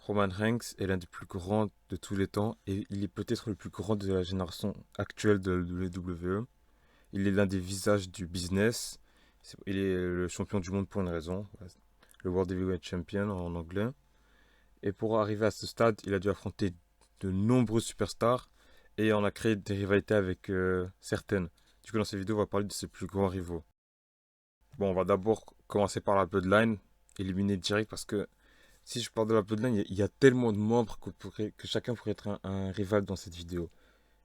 Roman Reigns est l'un des plus grands de tous les temps et il est peut-être le plus grand de la génération actuelle de la WWE. Il est l'un des visages du business. Il est le champion du monde pour une raison, le World Heavyweight Champion en anglais. Et pour arriver à ce stade, il a dû affronter de nombreux superstars et on a créé des rivalités avec certaines. Du coup, dans cette vidéo, on va parler de ses plus grands rivaux. Bon, on va d'abord commencer par la Bloodline, éliminer direct parce que si je parle de la Bloodline, il y a tellement de membres que chacun pourrait être un rival dans cette vidéo.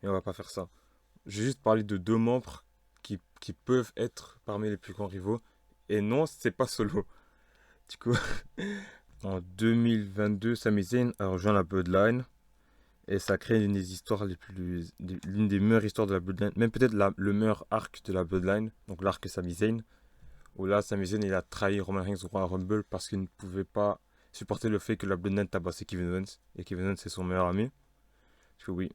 Et on va pas faire ça. Je vais juste parler de deux membres qui peuvent être parmi les plus grands rivaux. Et non, c'est pas Solo. Du coup, en 2022, Sami Zayn a rejoint la Bloodline. Et ça crée l'une des histoires l'une des meilleures histoires de la Bloodline. Même peut-être le meilleur arc de la Bloodline. Donc l'arc Sami Zayn. Où là, Sami Zayn, il a trahi Roman Reigns au Royal Rumble parce qu'il ne pouvait pas supporter le fait que la Bloodline tabassait Kevin Owens. Et Kevin Owens, c'est son meilleur ami. Parce que oui.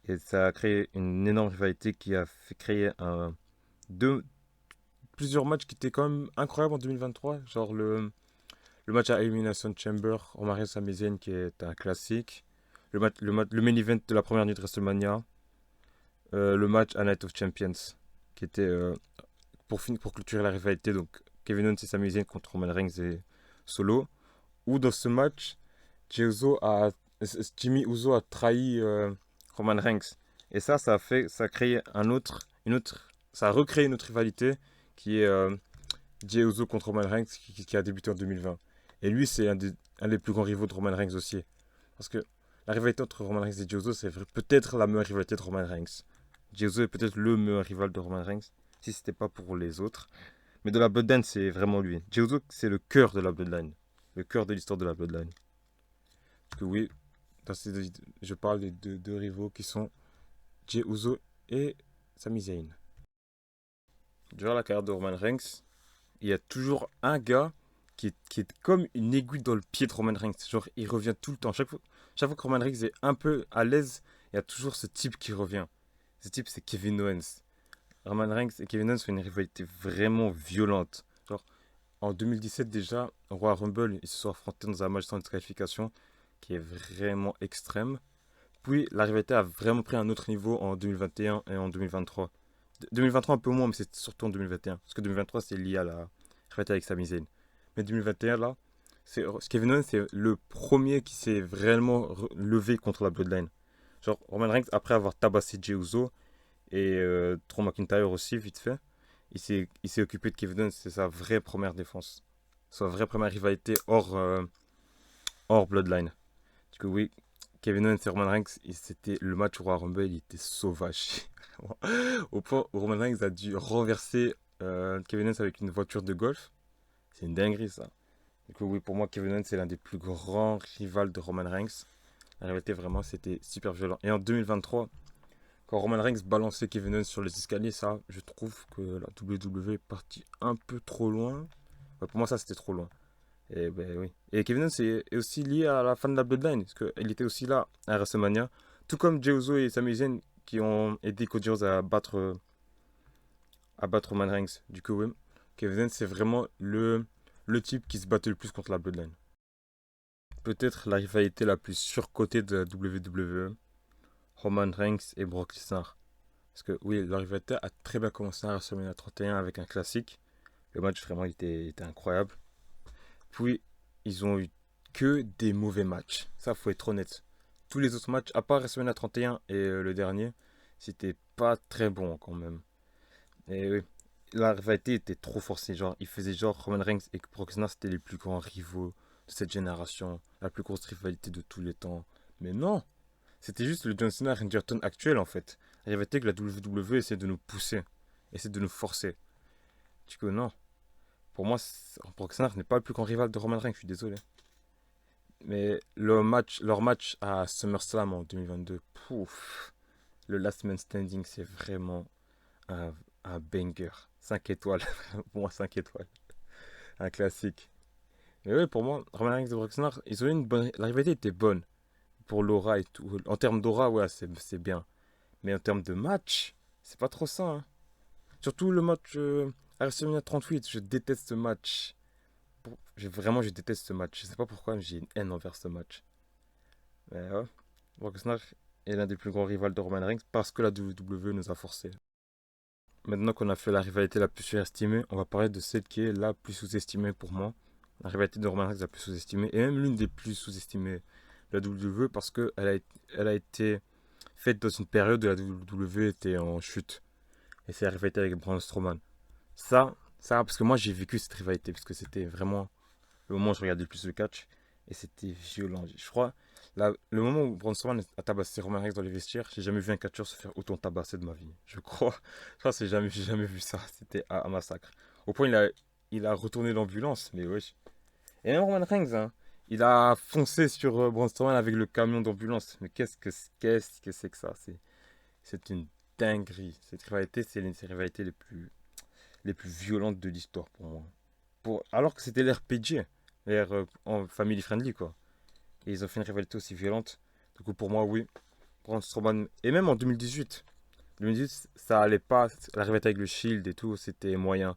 Et ça a créé une énorme rivalité qui a fait créer deux, plusieurs matchs qui étaient quand même incroyables en 2023. Genre le match à Elimination Chamber, Roman Reigns Sami Zayn, qui est un classique. Le main event de la première nuit de WrestleMania. Le match à Night of Champions, qui était pour clôturer la rivalité. Donc Kevin Owens et Sami Zayn contre Roman Reigns et Solo. Où dans ce match, Jimmy Uso a trahi Roman Reigns. Et ça a créé ça a recréé une autre rivalité qui est Jey Uso contre Roman Reigns qui a débuté en 2020. Et lui, c'est un des plus grands rivaux de Roman Reigns aussi. Parce que la rivalité entre Roman Reigns et Jey Uso, c'est peut-être la meilleure rivalité de Roman Reigns. Jey Uso est peut-être le meilleur rival de Roman Reigns, si c'était pas pour les autres. Mais de la Bloodline, c'est vraiment lui. Jey Uso, c'est le cœur de la Bloodline. Le cœur de l'histoire de la Bloodline. Parce que oui, je parle des deux rivaux qui sont Jey Uso et Sami Zayn. Durant la carrière de Roman Reigns, il y a toujours un gars qui est comme une aiguille dans le pied de Roman Reigns. Genre, il revient tout le temps. Chaque fois que Roman Reigns est un peu à l'aise, il y a toujours ce type qui revient. Ce type, c'est Kevin Owens. Roman Reigns et Kevin Owens font une rivalité vraiment violente. Genre, en 2017 déjà, au Royal Rumble, ils se sont affrontés dans un match sans disqualification qui est vraiment extrême. Puis la rivalité a vraiment pris un autre niveau en 2021 et en 2023. 2023 un peu moins, mais c'est surtout en 2021. Parce que 2023 c'est lié à la rivalité avec Sami Zayn. Mais 2021 là, Kevin Owens c'est le premier qui s'est vraiment levé contre la Bloodline. Genre Roman Reigns après avoir tabassé Jey Uso et Drew McIntyre aussi vite fait, il s'est occupé de Kevin Owens, c'est sa vraie première défense. Sa vraie première rivalité hors Bloodline. Du coup oui, Kevin Owens et Roman Reigns, c'était le match au Royal Rumble, il était sauvage. Au point où Roman Reigns a dû renverser Kevin Owens avec une voiture de golf. C'est une dinguerie ça. Du coup, oui, pour moi, Kevin Owens c'est l'un des plus grands rivals de Roman Reigns. La réalité, vraiment, c'était super violent. Et en 2023, quand Roman Reigns balançait Kevin Owens sur les escaliers, ça, je trouve que la WWE est partie un peu trop loin. Ouais, pour moi, ça, c'était trop loin. Et ben oui. Et Kevin Owens est aussi lié à la fin de la Bloodline, parce qu'il était aussi là à WrestleMania. Tout comme Jey Uso et Sami Zayn qui ont aidé Cody Rhodes à battre Roman Reigns. Du coup, oui, Kevin Owens, c'est vraiment le type qui se battait le plus contre la Bloodline. Peut-être la rivalité la plus surcotée de la WWE, Roman Reigns et Brock Lesnar. Parce que oui, la rivalité a très bien commencé à WrestleMania 31 avec un classique. Le match, vraiment, il était incroyable. Puis, ils ont eu que des mauvais matchs. Ça, faut être honnête. Tous les autres matchs, à part WrestleMania 31 et le dernier, c'était pas très bon quand même. Et oui, la rivalité était trop forcée. Genre, ils faisaient genre Roman Reigns et Brock Lesnar, c'était les plus grands rivaux de cette génération. La plus grosse rivalité de tous les temps. Mais non, c'était juste le John Cena Randy Orton actuel en fait. La rivalité que la WWE essaie de nous pousser, essaie de nous forcer. Du coup, non. Pour moi, Brock Lesnar n'est pas le plus grand rival de Roman Reigns, je suis désolé. Mais leur match à SummerSlam en 2022, pouf, le Last Man Standing, c'est vraiment un, un banger. 5 étoiles, pour moi 5 étoiles. Un classique. Mais oui, pour moi, Roman Reigns et Brock Lesnar, ils ont eu une bonne. La rivalité était bonne pour l'aura et tout. En termes d'aura, ouais, c'est bien. Mais en termes de match, c'est pas trop ça, hein. Surtout le match à WrestleMania 38, je déteste ce match. Vraiment, je déteste ce match. Je sais pas pourquoi, mais j'ai une haine envers ce match. Mais ouais, Brock Lesnar est l'un des plus grands rivaux de Roman Reigns parce que la WWE nous a forcé. Maintenant qu'on a fait la rivalité la plus surestimée, on va parler de celle qui est la plus sous-estimée pour moi. La rivalité de Roman Reigns la plus sous-estimée et même l'une des plus sous-estimées de la WWE parce elle a été faite dans une période où la WWE était en chute. Et c'est la rivalité avec Braun Strowman. Parce que moi j'ai vécu cette rivalité parce que c'était vraiment le moment où je regardais le plus de catch et c'était violent. Je crois, le moment où Braun Strowman a tabassé Roman Reigns dans les vestiaires, j'ai jamais vu un catcheur se faire autant tabasser de ma vie. Je crois. Je crois que j'ai jamais vu ça. C'était un massacre. Au point, il a retourné l'ambulance, mais wesh. Et même Roman Reigns, hein, il a foncé sur Braun Strowman avec le camion d'ambulance. Mais qu'est-ce que c'est que ça? C'est une dinguerie. Cette rivalité, c'est l'une des rivalités les plus violentes de l'histoire pour moi. Alors que c'était l'ère PG, l'ère en family friendly, quoi. Et ils ont fait une rivalité aussi violente. Du coup, pour moi, oui. Braun Strowman, et même en 2018. 2018, ça allait pas. La rivalité avec le Shield et tout, c'était moyen.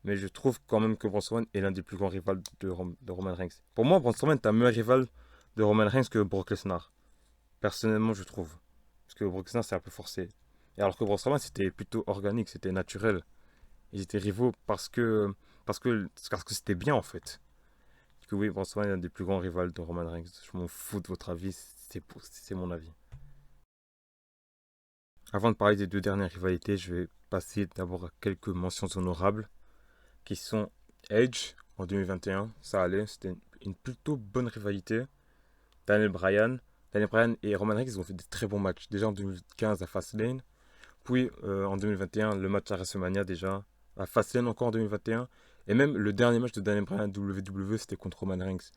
Mais je trouve quand même que Braun Strowman est l'un des plus grands rivaux de Roman Reigns. Pour moi, Braun Strowman est un meilleur rival de Roman Reigns que Brock Lesnar. Personnellement, je trouve. Parce que Brock Lesnar, c'est un peu forcé. Et alors que Braun Strowman, c'était plutôt organique, c'était naturel. Ils étaient rivaux parce que c'était bien en fait. Parce que oui, Braun Strowman est l'un des plus grands rivaux de Roman Reigns. Je m'en fous de votre avis, c'est mon avis. Avant de parler des deux dernières rivalités, je vais passer d'abord à quelques mentions honorables qui sont Edge en 2021, ça allait, c'était une plutôt bonne rivalité. Daniel Bryan, Daniel Bryan et Roman Reigns ils ont fait des très bons matchs. Déjà en 2015 à Fastlane, puis en 2021 le match à WrestleMania déjà, à Fastlane encore en 2021, et même le dernier match de Daniel Bryan à WWE c'était contre Roman Reigns.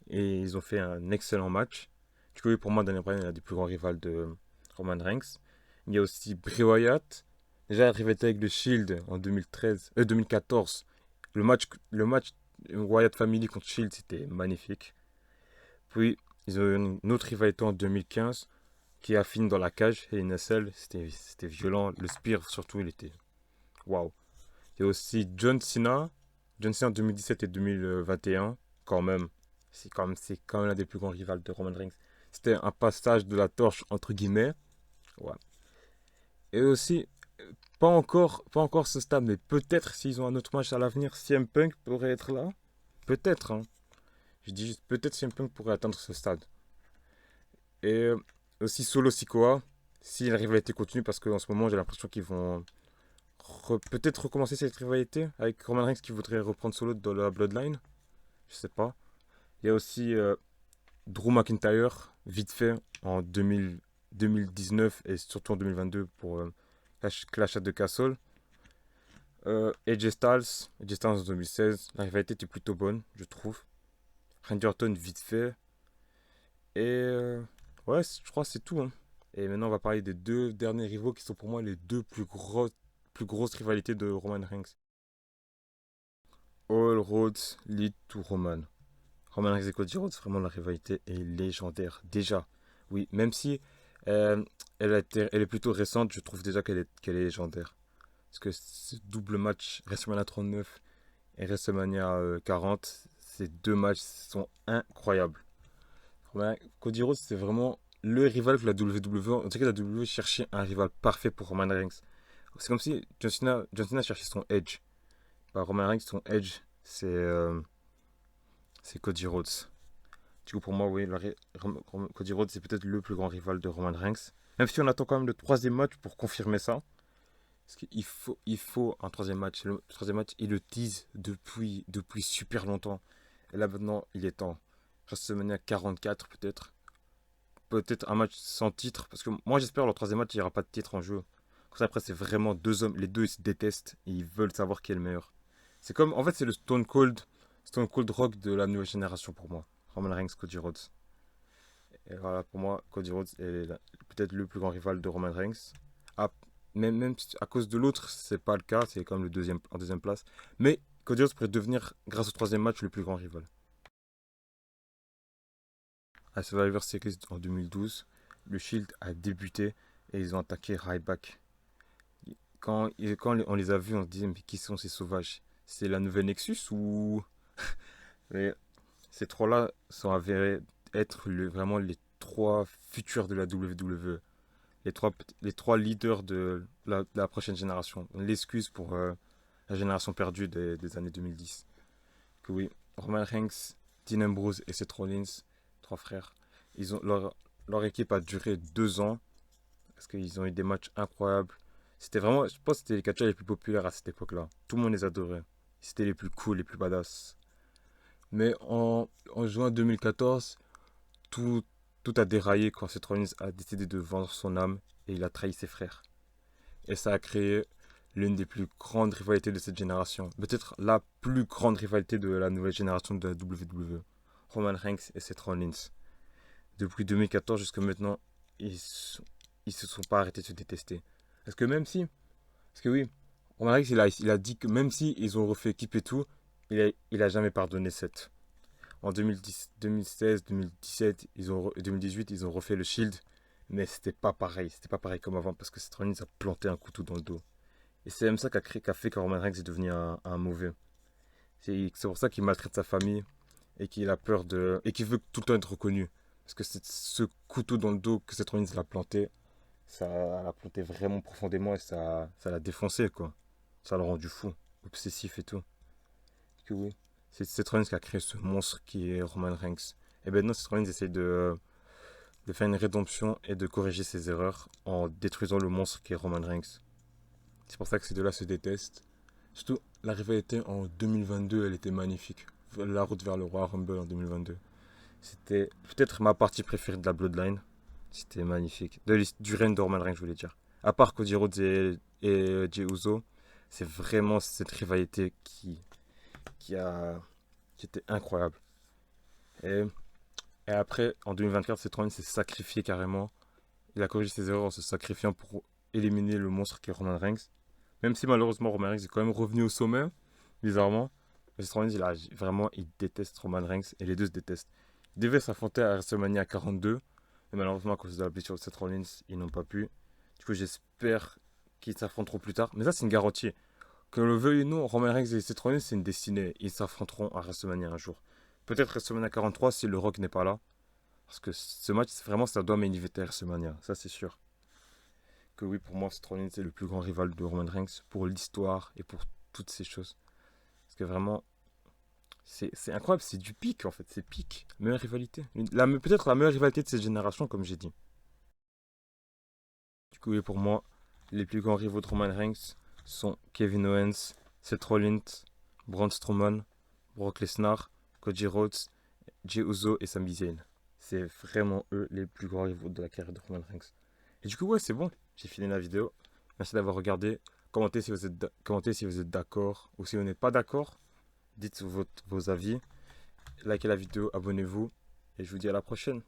Et ils ont fait un excellent match. Du coup, oui, pour moi, Daniel Bryan est l'un des plus grands rivaux de Roman Reigns. Il y a aussi Bray Wyatt. Déjà, la rivalité avec le Shield en 2014. Le match Wyatt Family contre Shield, c'était magnifique. Puis, ils ont eu une autre rivalité en 2015 qui a fini dans la cage et une SL. C'était violent. Le Spear, surtout, il était waouh. Il y a aussi John Cena. John Cena en 2017 et 2021, quand même. C'est quand même l'un des plus grands rivaux de Roman Reigns. C'était un passage de la torche, entre guillemets. Ouais. Et aussi, pas encore ce stade, mais peut-être s'ils ont un autre match à l'avenir, CM Punk pourrait être là. Peut-être, hein. Je dis juste peut-être CM Punk pourrait atteindre ce stade. Et aussi Solo Sikoa, si la rivalité continue, parce qu'en ce moment j'ai l'impression qu'ils vont peut-être recommencer cette rivalité avec Roman Reigns qui voudrait reprendre Solo dans la Bloodline. Je sais pas. Il y a aussi Drew McIntyre, vite fait, en 2019 et surtout en 2022 pour Clash at the Castle. AJ Styles en 2016, la rivalité était plutôt bonne, je trouve. Randy Orton, vite fait. Et ouais, je crois que c'est tout, hein. Et maintenant, on va parler des deux derniers rivaux qui sont pour moi les deux plus grosses rivalités de Roman Reigns. All roads lead to Roman. Roman Reigns et Cody Rhodes, vraiment la rivalité est légendaire. Déjà, oui, même si euh, elle est plutôt récente, je trouve déjà qu'elle est légendaire. Parce que ce double match WrestleMania 39 et WrestleMania 40, ces deux matchs sont incroyables. Cody Rhodes, c'est vraiment le rival que la WWE. On dirait que la WWE cherchait un rival parfait pour Roman Reigns. C'est comme si John Cena cherchait son edge. Bah, Roman Reigns, son edge, c'est Cody Rhodes. Du coup, pour moi, oui, Cody Rhodes, c'est peut-être le plus grand rival de Roman Reigns. Même si on attend quand même le troisième match pour confirmer ça. Parce il faut un troisième match. Le troisième match, il le tease depuis super longtemps. Et là, maintenant, il est temps. WrestleMania 44, peut-être. Peut-être un match sans titre. Parce que moi, j'espère le troisième match, il n'y aura pas de titre en jeu. Comme ça, après, c'est vraiment deux hommes. Les deux, ils se détestent. Et ils veulent savoir qui est le meilleur. C'est comme, en fait, c'est le Stone Cold Rock de la nouvelle génération pour moi. Roman Reigns, Cody Rhodes. Et voilà, pour moi, Cody Rhodes est peut-être le plus grand rival de Roman Reigns. Ah, même si à cause de l'autre, c'est pas le cas, c'est quand même en deuxième place. Mais Cody Rhodes pourrait devenir, grâce au troisième match, le plus grand rival. À Survivor Series en 2012, le Shield a débuté et ils ont attaqué Ryback. Quand on les a vus, on se disait, mais qui sont ces sauvages? C'est la nouvelle Nexus ou Mais ces trois-là sont avérés être vraiment les trois futurs de la WWE. Les trois, les trois leaders de la prochaine génération. L'excuse pour la génération perdue des années 2010. Que oui, Roman Reigns, Dean Ambrose et Seth Rollins, trois frères, leur équipe a duré 2 ans parce qu'ils ont eu des matchs incroyables. C'était vraiment, je pense que c'était les catcheurs les plus populaires à cette époque-là. Tout le monde les adorait. C'était les plus cool, les plus badass. Mais en juin 2014, tout, tout a déraillé quand Seth Rollins a décidé de vendre son âme et il a trahi ses frères. Et ça a créé l'une des plus grandes rivalités de cette génération. Peut-être la plus grande rivalité de la nouvelle génération de la WWE. Roman Reigns et Seth Rollins. Depuis 2014 jusqu'à maintenant, ils se sont pas arrêtés de se détester. Parce que même si, parce que oui, Roman Reigns il a dit que même si ils ont refait équipe et tout, il a jamais pardonné Seth. En 2010, 2016, 2017, 2018, ils ont refait le Shield, mais c'était pas pareil comme avant parce que Seth Rollins a planté un couteau dans le dos. Et c'est même ça qu'a fait que Roman Reigns est devenu un mauvais. C'est pour ça qu'il maltraite sa famille et qu'il a peur de. Et qu'il veut tout le temps être reconnu. Parce que c'est ce couteau dans le dos que Seth Rollins l'a planté, ça l'a planté vraiment profondément et ça l'a défoncé, quoi. Ça l'a rendu fou, obsessif et tout. Que oui. C'est Seth Rollins qui a créé ce monstre qui est Roman Reigns. Et maintenant, Seth Rollins essaie de faire une rédemption et de corriger ses erreurs en détruisant le monstre qui est Roman Reigns. C'est pour ça que ces deux-là se détestent. Surtout, la rivalité en 2022, elle était magnifique. La route vers le Royal Rumble en 2022. C'était peut-être ma partie préférée de la Bloodline. C'était magnifique. Du règne de Roman Reigns, je voulais dire. À part Cody Rhodes et Jey Uso, c'est vraiment cette rivalité qui, a, qui était incroyable. Et, et après, en 2024, Seth Rollins s'est sacrifié carrément. Il a corrigé ses erreurs en se sacrifiant pour éliminer le monstre qui est Roman Reigns. Même si malheureusement Roman Reigns est quand même revenu au sommet, bizarrement. Seth Rollins, il déteste Roman Reigns et les deux se détestent. Ils devaient s'affronter à WrestleMania 42, mais malheureusement à cause de la blessure de Seth Rollins, ils n'ont pas pu. Du coup, j'espère qu'ils s'affronteront plus tard. Mais ça, c'est une garantie. Que le veuille ou non, Roman Reigns et Seth Rollins, c'est une destinée. Ils s'affronteront à WrestleMania un jour. Peut-être WrestleMania 43 si le Rock n'est pas là. Parce que ce match, vraiment, ça doit main eventer WrestleMania. Ça, c'est sûr. Que oui, pour moi, Seth Rollins est le plus grand rival de Roman Reigns pour l'histoire et pour toutes ces choses. Parce que vraiment, c'est incroyable, c'est du pic en fait, c'est pic. Meilleure rivalité. Peut-être la meilleure rivalité de cette génération, comme j'ai dit. Du coup, oui, pour moi, les plus grands rivaux de Roman Reigns sont Kevin Owens, Seth Rollins, Braun Strowman, Brock Lesnar, Cody Rhodes, Jey Uso et Sami Zayn. C'est vraiment eux les plus grands rivaux de la carrière de Roman Reigns. Et du coup, ouais, c'est bon. J'ai fini la vidéo. Merci d'avoir regardé. Commentez si vous êtes d'accord ou si vous n'êtes pas d'accord. Dites vos avis. Likez la vidéo, abonnez-vous. Et je vous dis à la prochaine.